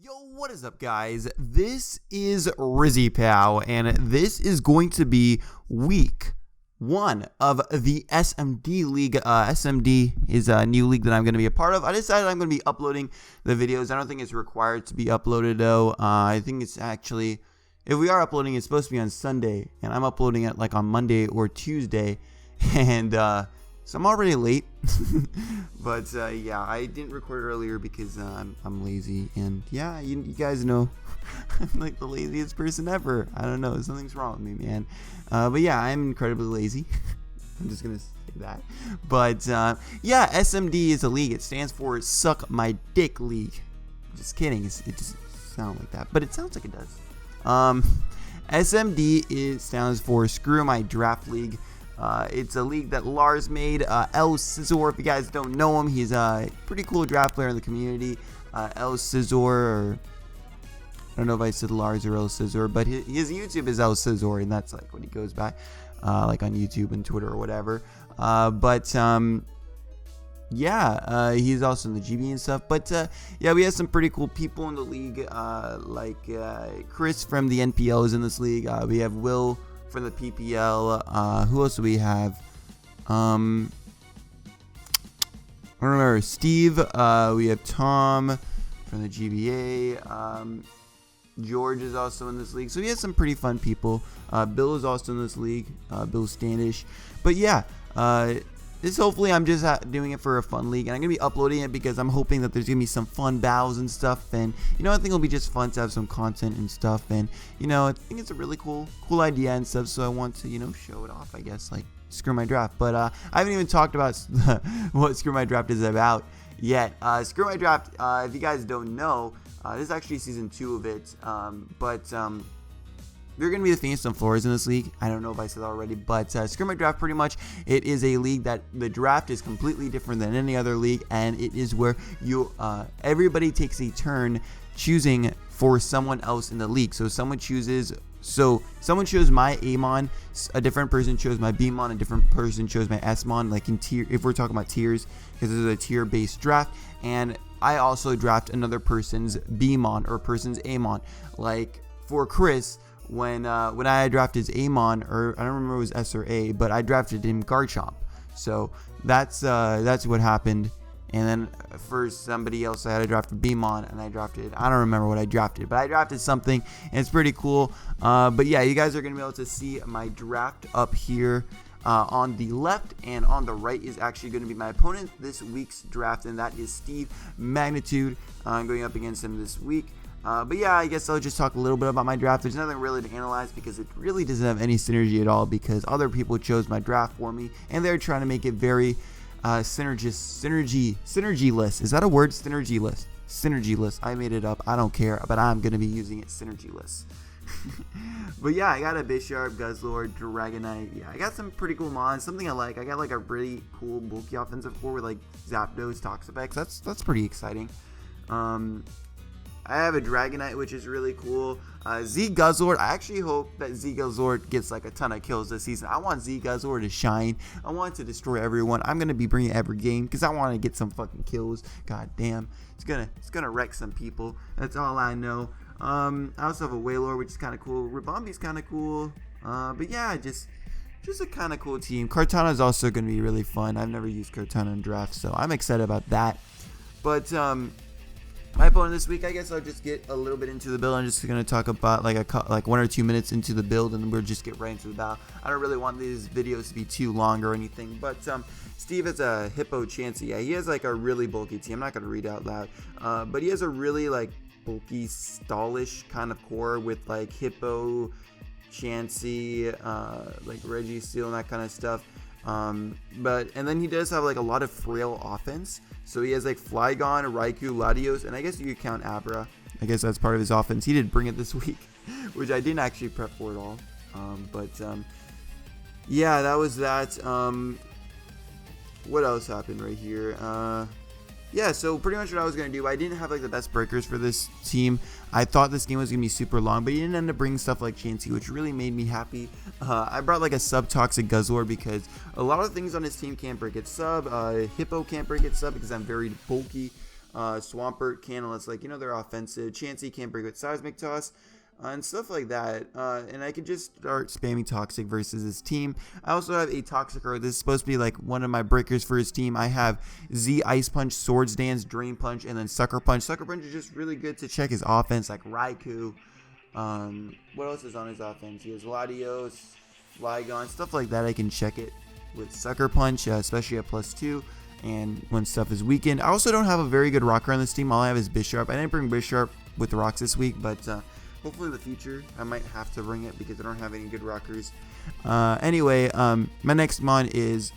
Yo, what is up, guys? This is RizzyPOW, and this is going to be week 1 of the SMD League. SMD is a new league that I'm going to be a part of. I decided I'm going to be uploading the videos. I don't think it's required to be uploaded, though. I think it's actually, if we are uploading, it's supposed to be on Sunday, and I'm uploading it like on Monday or Tuesday, and so I'm already late. But yeah, I didn't record earlier because I'm lazy, and yeah, you guys know I'm like the laziest person ever. I don't know, something's wrong with me, man. But yeah, I'm incredibly lazy. I'm just gonna say that. But yeah, SMD is a league. It stands for Suck My Dick League. Just kidding. It just sounds like that, but it sounds like it does. SMD stands for Screw My Draft League. It's a league that Lars made. El Scissor, if you guys don't know him, he's a pretty cool draft player in the community. El Scissor, or I don't know if I said Lars or El Scissor, but his YouTube is El Scissor, and that's like what he goes by, like on YouTube and Twitter or whatever. Yeah, he's also in the GB and stuff. But yeah, we have some pretty cool people in the league, like Chris from the NPL is in this league. We have Will from the PPL. Who else do we have? I don't remember. Steve. We have Tom from the GBA. George is also in this league. So we have some pretty fun people. Bill is also in this league. Bill Standish. But yeah, this hopefully I'm just doing it for a fun league, and I'm gonna be uploading it because I'm hoping that there's gonna be some fun battles and stuff, and you know, I think it'll be just fun to have some content and stuff, and you know, I think it's a really cool idea and stuff, so I want to, you know, show it off, I guess, like Screw My Draft. But I haven't even talked about what Screw My Draft is about yet. Screw My Draft, if you guys don't know, this is actually season 2 of it, we're going to be the Phoenix Sunflowers in this league. I don't know if I said that already, but Screw My Draft, pretty much, it is a league that the draft is completely different than any other league, and it is where you everybody takes a turn choosing for someone else in the league. So someone chose my Amon, a different person chose my Bmon, a different person chose my Smon, like in tier, if we're talking about tiers, because this is a tier-based draft, and I also draft another person's Bmon or person's Amon. Like for Chris, when I drafted his Amon, or I don't remember if it was S or A, but I drafted him Garchomp. So that's what happened. And then for somebody else, I had to draft a Bmon, and I don't remember what I drafted, but I drafted something, and it's pretty cool. But yeah, you guys are going to be able to see my draft up here. On the left and on the right is actually going to be my opponent this week's draft, and that is Steve Magnitude. I'm going up against him this week. But yeah, I guess I'll just talk a little bit about my draft. There's nothing really to analyze because it really doesn't have any synergy at all, because other people chose my draft for me, and they're trying to make it very synergyless. Is that a word? Synergyless. Synergyless. I made it up. I don't care, but I'm going to be using it synergyless. But yeah, I got a Bisharp, Guzzlord, Dragonite. Yeah, I got some pretty cool mons. Something I like. I got like a really cool bulky offensive core with like Zapdos, Toxapex. That's pretty exciting. I have a Dragonite, which is really cool. Z-Guzzlord, I actually hope that Z-Guzzlord gets like a ton of kills this season. I want Z-Guzzlord to shine. I want it to destroy everyone. I'm going to be bringing every game because I want to get some fucking kills. God damn. It's gonna wreck some people. That's all I know. I also have a Wailord, which is kind of cool. Ribombi's kind of cool. But yeah, just a kind of cool team. Kartana is also going to be really fun. I've never used Kartana in draft, so I'm excited about that. But my opponent this week, I guess I'll just get a little bit into the build. I'm just going to talk about like 1 or 2 minutes into the build, and then we'll just get right into the battle. I don't really want these videos to be too long or anything, but Steve has a Hippo Chansey. Yeah, he has like a really bulky team. I'm not going to read out loud, but he has a really like bulky, stallish kind of core with like Hippo, Chansey, like Registeel and that kind of stuff. And then he does have like a lot of frail offense. So he has like Flygon, Raikou, Latios, and I guess you could count Abra. I guess that's part of his offense. He did bring it this week, which I didn't actually prep for at all. Yeah, that was that. What else happened right here? Yeah, so pretty much what I was going to do, I didn't have like the best breakers for this team. I thought this game was going to be super long, but he didn't end up bringing stuff like Chansey, which really made me happy. I brought like a sub-toxic Guzzlord because a lot of things on his team can't break its sub. Hippo can't break its sub because I'm very bulky. Swampert, Canalus, like, they're offensive. Chansey can't break with Seismic Toss. And stuff like that. And I could just start spamming Toxic versus his team. I also have a Toxicroak. This is supposed to be like one of my breakers for his team. I have Z Ice Punch, Swords Dance, Drain Punch, and then Sucker Punch. Sucker Punch is just really good to check his offense, like Raikou. What else is on his offense? He has Latios, Flygon, stuff like that. I can check it with Sucker Punch, especially at +2. And when stuff is weakened. I also don't have a very good rocker on this team. All I have is Bisharp. I didn't bring Bisharp with the rocks this week, but hopefully in the future I might have to bring it because I don't have any good rockers. Anyway, my next mon is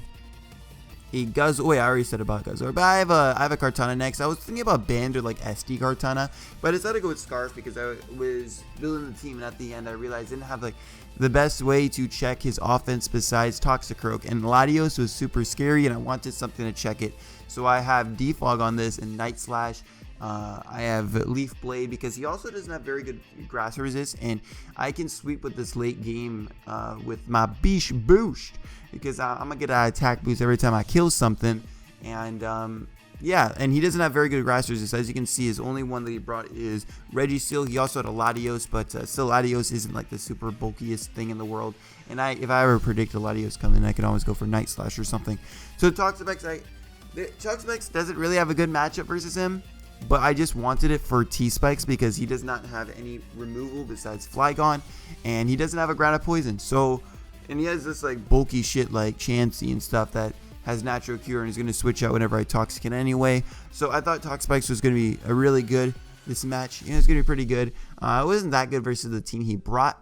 a Guzzle. Wait, I already said about Guzzler, but I have a Kartana next. I was thinking about Band or like SD Kartana, but I decided to go with Scarf because I was building the team, and at the end I realized I didn't have like the best way to check his offense besides Toxicroak, and Latios was super scary and I wanted something to check it. So I have Defog on this and Night Slash. I have Leaf Blade because he also doesn't have very good grass resist, and I can sweep with this late game with my Beach Boost because I'm gonna get an attack boost every time I kill something. And yeah, and he doesn't have very good grass resist. As you can see, his only one that he brought is Registeel. He also had a Latios, but still Latios isn't like the super bulkiest thing in the world. And if I ever predict a Latios coming, I can always go for Night Slash or something. So Toxapex doesn't really have a good matchup versus him, but I just wanted it for T-Spikes because he does not have any removal besides Flygon, and he doesn't have a Ground of Poison. So, and he has this like bulky shit like Chansey and stuff that has Natural Cure and is going to switch out whenever I Toxic it anyway. So I thought Toxapex was going to be a really good this match. It's going to be pretty good. It wasn't that good versus the team he brought,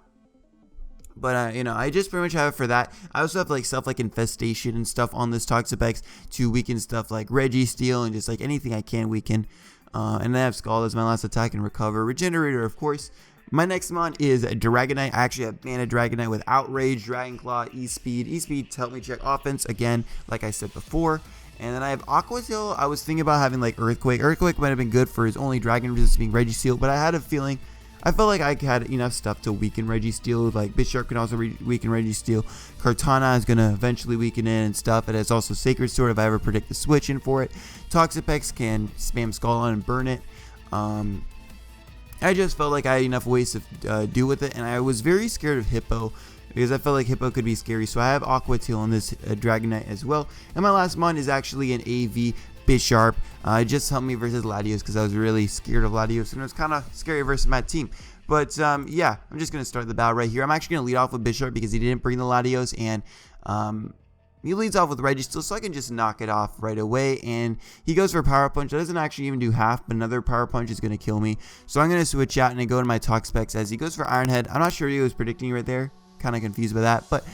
but I just pretty much have it for that. I also have like stuff like Infestation and stuff on this Toxapex to weaken stuff like Registeel and just like anything I can weaken. And then I have Scald as my last attack and Recover. Regenerator, of course. My next mon is Dragonite. I actually have Mana Dragonite with Outrage, Dragon Claw, E-Speed. E-Speed to help me check offense, again, like I said before. And then I have Aqua Tail. I was thinking about having like Earthquake. Earthquake might have been good for his only Dragon resist being Registeel, but I had a feeling, I felt like I had enough stuff to weaken Registeel. Like Bisharp can also weaken Registeel. Kartana is going to eventually weaken it and stuff. It has also Sacred Sword if I ever predict the switch in for it. Toxapex can spam Skull on and burn it. I just felt like I had enough ways to do with it, and I was very scared of Hippo because I felt like Hippo could be scary. So I have Aqua Tail on this Dragonite as well. And my last mon is actually an AV Bisharp. It just helped me versus Latios because I was really scared of Latios, and it was kind of scary versus my team. But yeah, I'm just going to start the battle right here. I'm actually going to lead off with Bisharp because he didn't bring the Latios, and he leads off with Registeel, so I can just knock it off right away. And he goes for Power Punch. It doesn't actually even do half, but another Power Punch is going to kill me. So I'm going to switch out and I go to my Toxapex as he goes for Iron Head. I'm not sure he was predicting right there. Kind of confused by that, but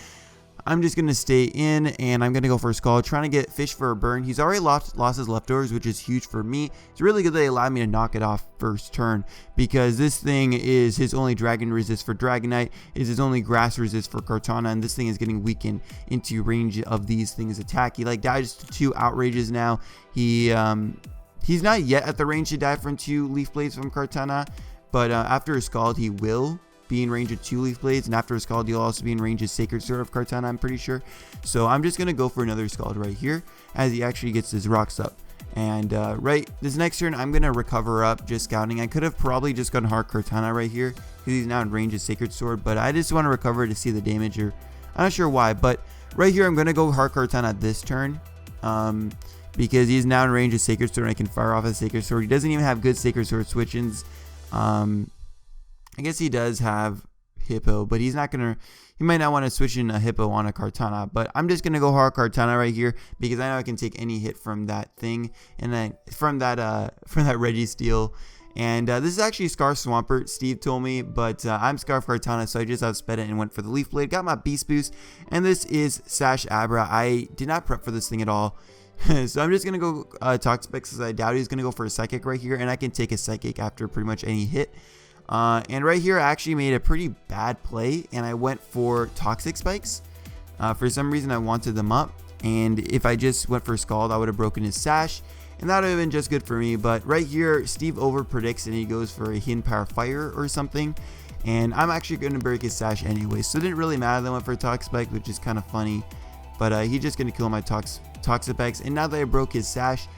I'm just going to stay in, and I'm going to go for a Skull, trying to get Fish for a burn. He's already lost his leftovers, which is huge for me. It's really good that they allowed me to knock it off first turn, because this thing is his only Dragon resist for Dragonite, is his only Grass resist for Kartana, and this thing is getting weakened into range of these things attack. He like dies to 2 Outrages now. He's not yet at the range to die from 2 Leaf Blades from Kartana, but after a Scald he will be in range of 2 Leaf Blades, and after a Scald he'll also be in range of Sacred Sword of Kartana, I'm pretty sure. So I'm just gonna go for another Scald right here as he actually gets his rocks up. And right this next turn I'm gonna recover up, just scouting. I could have probably just gone hard Kartana right here because he's now in range of Sacred Sword, but I just want to recover to see the damage, or I'm not sure why. But right here I'm gonna go hard Kartana this turn because he's now in range of Sacred Sword and I can fire off a Sacred Sword. He doesn't even have good Sacred Sword switch-ins. I guess he does have Hippo, but he might not want to switch in a Hippo on a Kartana. But I'm just going to go hard Kartana right here because I know I can take any hit from that thing, and then from that Registeel. And this is actually Scarf Swampert, Steve told me, but I'm Scarf Kartana, so I just outsped it and went for the Leaf Blade. Got my Beast Boost, and this is Sash Abra. I did not prep for this thing at all. So I'm just going to go Toxapex because I doubt he's going to go for a Psychic right here, and I can take a Psychic after pretty much any hit. And right here I actually made a pretty bad play, and I went for Toxic Spikes. For some reason I wanted them up, and if I just went for Scald I would have broken his Sash, and that would have been just good for me. But right here Steve over predicts and he goes for a Hidden Power Fire or something, and I'm actually going to break his Sash anyway, so it didn't really matter that I went for Toxic Spike, which is kind of funny. But he's just going to kill my Toxapex, and now that I broke his Sash,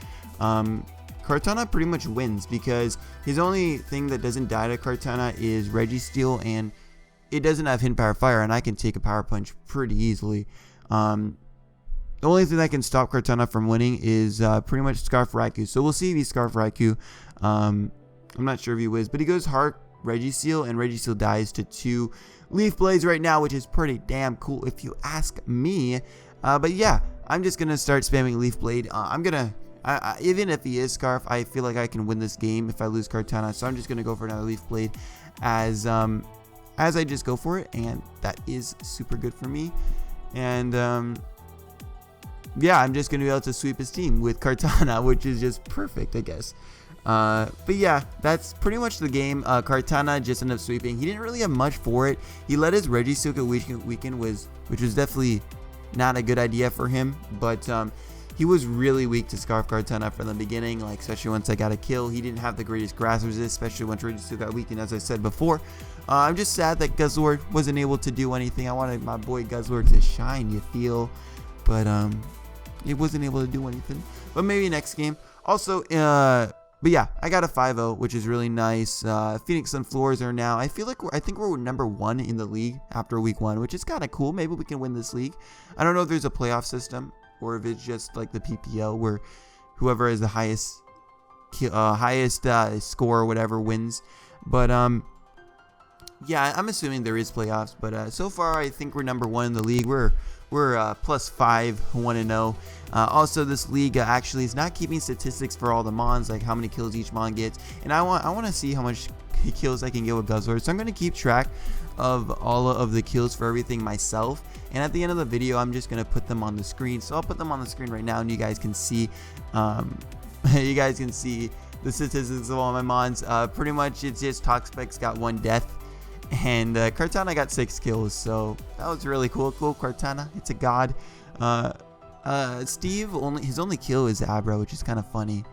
Kartana pretty much wins because his only thing that doesn't die to Kartana is Registeel, and it doesn't have hidden power fire, and I can take a power punch pretty easily. The only thing that can stop Kartana from winning is pretty much Scarf Raikou. So we'll see if he Scarf Raikou. I'm not sure if he wins, but he goes Heart Registeel, and Registeel dies to 2 Leaf Blades right now, which is pretty damn cool if you ask me. But yeah, I'm just gonna start spamming Leaf Blade. Even if he is Scarf, I feel like I can win this game if I lose Kartana. So I'm just gonna go for another Leaf Blade as I just go for it, and that is super good for me. And yeah, I'm just gonna be able to sweep his team with Kartana, which is just perfect, I guess. But yeah, that's pretty much the game. Kartana just ended up sweeping. He didn't really have much for it. He let his Registeel weaken, which was definitely not a good idea for him. But he was really weak to Scarf Kartana from the beginning, like especially once I got a kill. He didn't have the greatest grass resist, especially once Registeel got weakened, as I said before. I'm just sad that Guzzlord wasn't able to do anything. I wanted my boy Guzzlord to shine, you feel, but it wasn't able to do anything. But maybe next game. Also, but yeah, I got a 5-0, which is really nice. Phoenix Sunflowers are now, I think we're number 1 in the league after week 1, which is kind of cool. Maybe we can win this league. I don't know if there's a playoff system or if it's just like the PPL where whoever has the highest score or whatever wins. But yeah, I'm assuming there is playoffs. But so far, I think we're number 1 in the league. We're +5, 1-0. Also, this league actually is not keeping statistics for all the mons, like how many kills each mon gets. And I want to see how much kills I can get with Guzzlord. So I'm going to keep track of all of the kills for everything myself. And at the end of the video, I'm just going to put them on the screen. So I'll put them on the screen right now, and you guys can see, the statistics of all my mons. Pretty much, it's just Sawsbucks got 1 death. And Kartana got 6 kills, so that was really cool. Cool, Kartana, it's a god. Steve, his only kill is Abra, which is kind of funny.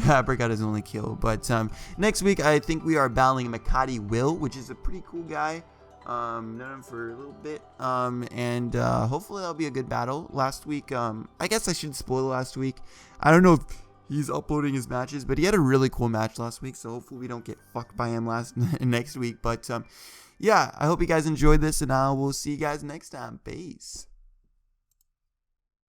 Abra got his only kill. But next week, I think we are battling Makati Will, which is a pretty cool guy. Known him for a little bit. And hopefully that'll be a good battle. Last week, I guess I should spoil last week. I don't know if he's uploading his matches, but he had a really cool match last week, so hopefully we don't get fucked by him next week. But yeah, I hope you guys enjoyed this, and I will see you guys next time. Peace.